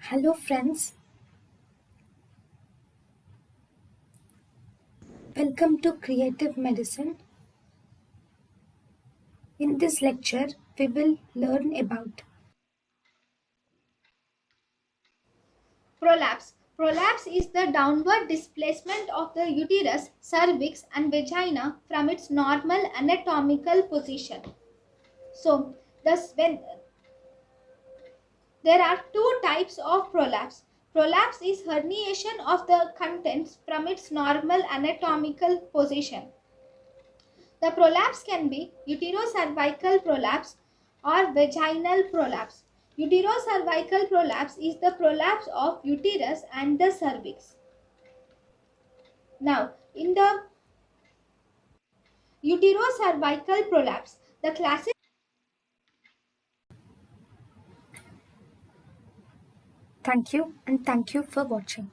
Hello, friends. Welcome to Creative Medicine. In this lecture, we will learn about Prolaps. Prolaps is the downward displacement of the uterus, cervix, and vagina from its normal anatomical position. So, when there are two types of prolapse. Prolapse is herniation of the contents from its normal anatomical position. The prolapse can be uterocervical prolapse or vaginal prolapse. Uterocervical prolapse is the prolapse of uterus and the cervix. Now, in the uterocervical prolapse, the classic thank you and thank you for watching.